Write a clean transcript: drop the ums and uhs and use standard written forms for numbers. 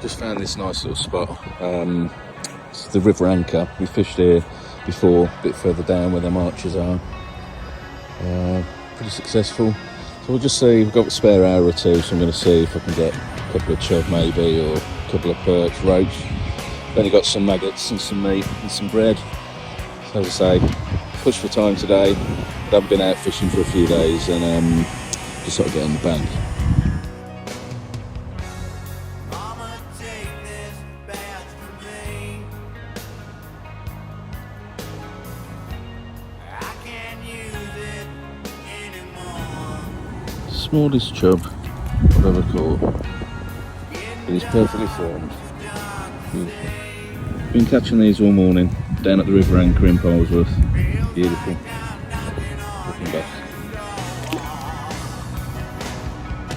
Just found this nice little spot. It's the River Anchor. We fished here before, a bit further down where the marches are. Pretty successful. So we'll just see, we've got a spare hour or two, so I'm going to see if I can get a couple of chub maybe, or a couple of perch, roach. Only got some maggots and some meat and some bread. So as I say, push for time today. But I've been out fishing for a few days and just sort of get in the bank. Smallest chub I've ever caught, but he's perfectly formed. Beautiful. Been catching these all morning down at the River Anchor in Polesworth. Beautiful.